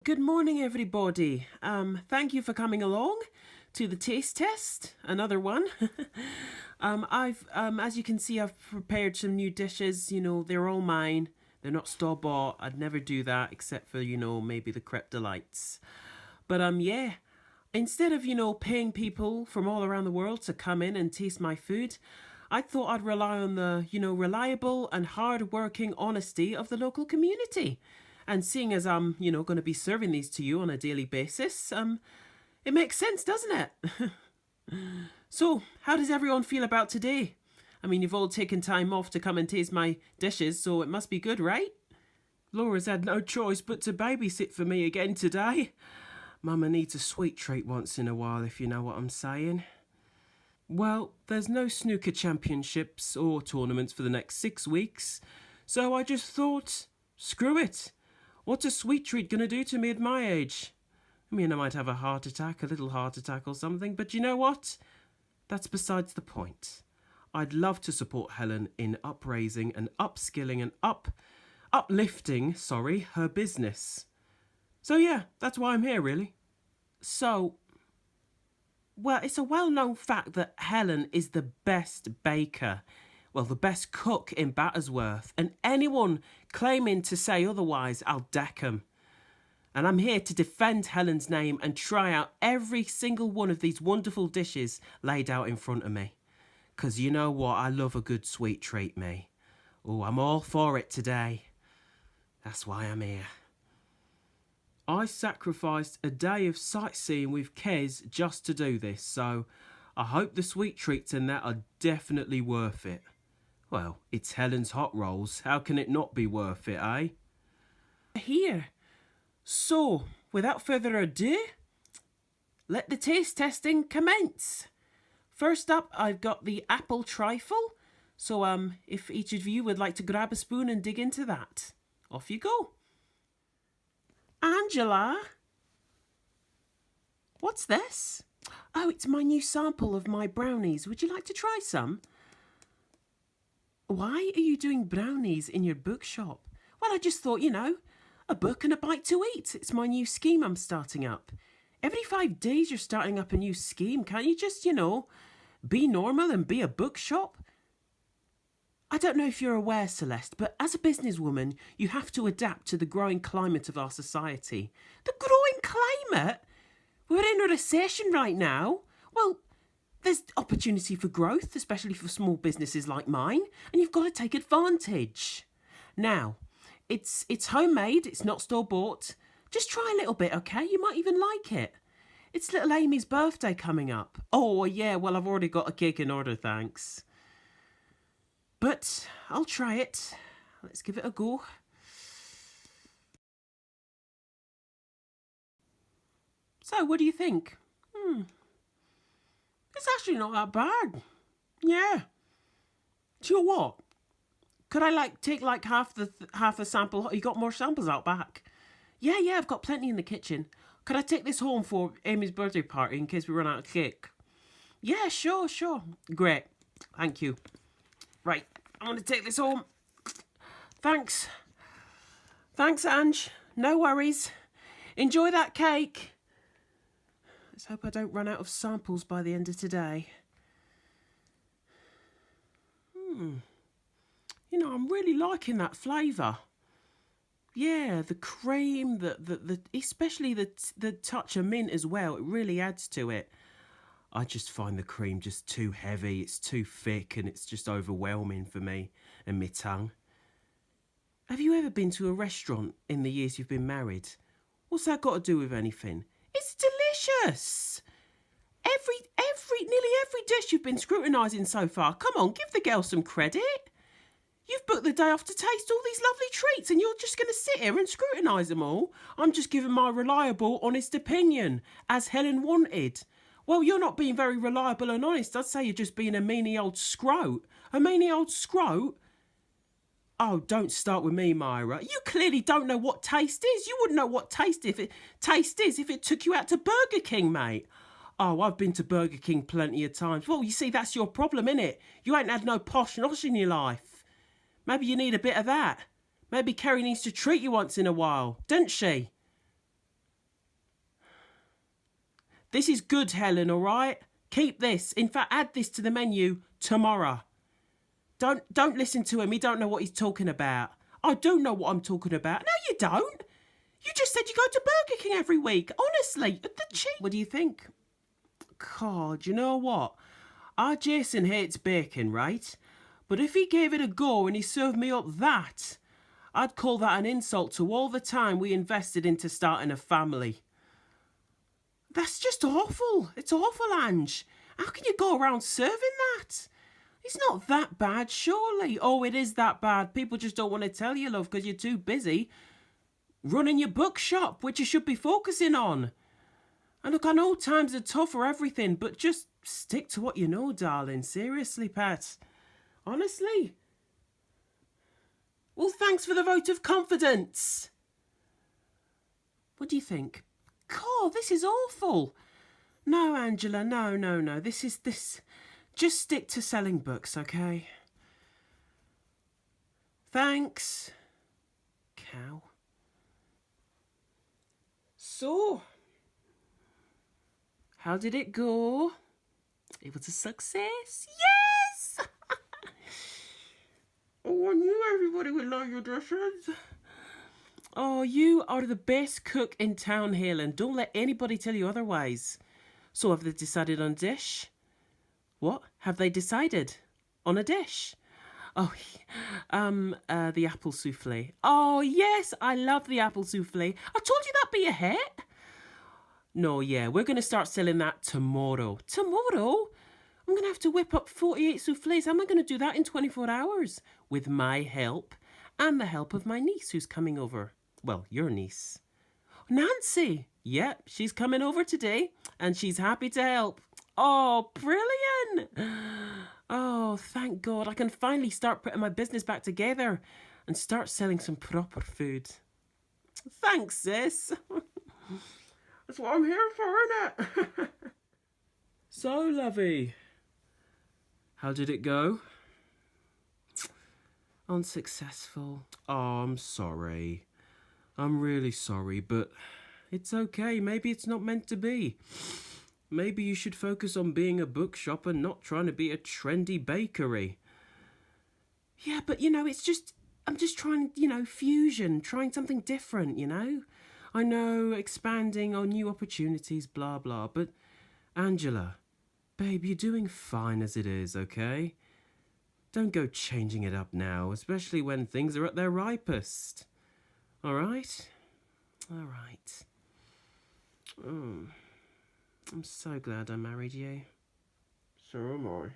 Good morning, everybody. Thank you for coming along to the taste test, another one. As you can see, I've prepared some new dishes. They're all mine. They're not store-bought. I'd never do that except for, maybe the crepe delights. But, yeah, instead of, paying people from all around the world to come in and taste my food, I thought I'd rely on the, reliable and hard-working honesty of the local community. And seeing as I'm, going to be serving these to you on a daily basis, it makes sense, doesn't it? So, how does everyone feel about today? I mean, you've all taken time off to come and taste my dishes, so it must be good, right? Laura's had no choice but to babysit for me again today. Mama needs a sweet treat once in a while, if you know what I'm saying. Well, there's no snooker championships or tournaments for the next 6 weeks, so I just thought, screw it. What's a sweet treat going to do to me at my age? I mean, I might have a heart attack, a little heart attack or something, but you know what? That's besides the point. I'd love to support Helen in upraising and upskilling and uplifting her business. So yeah, that's why I'm here, really. So, well, it's a well-known fact that Helen is the best baker. Well, the best cook in Battersworth, and anyone claiming to say otherwise, I'll deck 'em. And I'm here to defend Helen's name and try out every single one of these wonderful dishes laid out in front of me. 'Cause you know what, I love a good sweet treat, me. Oh, I'm all for it today. That's why I'm here. I sacrificed a day of sightseeing with Kez just to do this, so I hope the sweet treats and that are definitely worth it. Well, it's Helen's hot rolls. How can it not be worth it, eh? Here. So, without further ado, let the taste testing commence. First up, I've got the apple trifle. So, if each of you would like to grab a spoon and dig into that. Off you go. Angela? What's this? Oh, it's my new sample of my brownies. Would you like to try some? Why are you doing brownies in your bookshop? Well, I just thought, a book and a bite to eat. It's my new scheme I'm starting up. Every 5 days you're starting up a new scheme. Can't you just, be normal and be a bookshop? I don't know if you're aware, Celeste, but as a businesswoman, you have to adapt to the growing climate of our society. The growing climate? We're in a recession right now. Well, there's opportunity for growth, especially for small businesses like mine, and you've got to take advantage. Now, it's homemade, it's not store-bought. Just try a little bit, okay? You might even like it. It's little Amy's birthday coming up. Oh, yeah, well, I've already got a cake in order, thanks. But I'll try it. Let's give it a go. So, what do you think? It's actually not that bad. Yeah. Do you know what? Could I take half the sample? You got more samples out back? Yeah, I've got plenty in the kitchen. Could I take this home for Amy's birthday party in case we run out of cake? Yeah, sure. Great. Thank you. Right, I'm going to take this home. Thanks, Ange. No worries. Enjoy that cake. Let's hope I don't run out of samples by the end of today. I'm really liking that flavour. Yeah, the cream, the especially the touch of mint as well. It really adds to it. I just find the cream just too heavy. It's too thick and it's just overwhelming for me and my tongue. Have you ever been to a restaurant in the years you've been married? What's that got to do with anything? It's delicious. Nearly every dish you've been scrutinising so far. Come on, give the girl some credit. You've booked the day off to taste all these lovely treats and you're just going to sit here and scrutinise them all. I'm just giving my reliable, honest opinion, as Helen wanted. Well, you're not being very reliable and honest. I'd say you're just being a meanie old scrote. A meanie old scrote? Oh, don't start with me, Myra. You clearly don't know what taste is. You wouldn't know what taste is if it took you out to Burger King, mate. Oh, I've been to Burger King plenty of times. Well, you see, that's your problem, innit? You ain't had no posh nosh in your life. Maybe you need a bit of that. Maybe Kerry needs to treat you once in a while, doesn't she? This is good, Helen, all right? Keep this. In fact, add this to the menu tomorrow. Don't listen to him. He don't know what he's talking about. I do know what I'm talking about. No, you don't. You just said you go to Burger King every week. Honestly, the cheap. What do you think? God, you know what? Our Jason hates bacon, right? But if he gave it a go and he served me up that, I'd call that an insult to all the time we invested into starting a family. That's just awful. It's awful, Ange. How can you go around serving that? It's not that bad, surely. Oh, it is that bad. People just don't want to tell you, love, because you're too busy running your bookshop, which you should be focusing on. And look, I know times are tough for everything, but just stick to what you know, darling. Seriously, pet. Honestly. Well, thanks for the vote of confidence. What do you think? God, this is awful. No, Angela, no. This. Just stick to selling books, okay? Thanks. Cow. So, how did it go? It was a success. Yes! Oh, I knew everybody would love your dishes. Oh, you are the best cook in town, Helen. Don't let anybody tell you otherwise. So have they decided on a dish? What? Have they decided on a dish? Oh, the apple souffle. Oh, yes, I love the apple souffle. I told you that'd be a hit. No, yeah, we're going to start selling that tomorrow. Tomorrow? I'm going to have to whip up 48 souffles. How am I going to do that in 24 hours? With my help and the help of my niece who's coming over. Well, your niece. Nancy. Yep, she's coming over today and she's happy to help. Oh, brilliant. Oh, thank God. I can finally start putting my business back together and start selling some proper food. Thanks, sis. That's what I'm here for, innit? So, lovey, how did it go? Unsuccessful. Oh, I'm sorry. I'm really sorry, but it's okay. Maybe it's not meant to be. Maybe you should focus on being a bookshop and not trying to be a trendy bakery. Yeah, but, I'm just trying, fusion, trying something different, I know, expanding on new opportunities, blah, blah, but Angela, babe, you're doing fine as it is, okay? Don't go changing it up now, especially when things are at their ripest. All right? All right. Oh, I'm so glad I married you. So am I.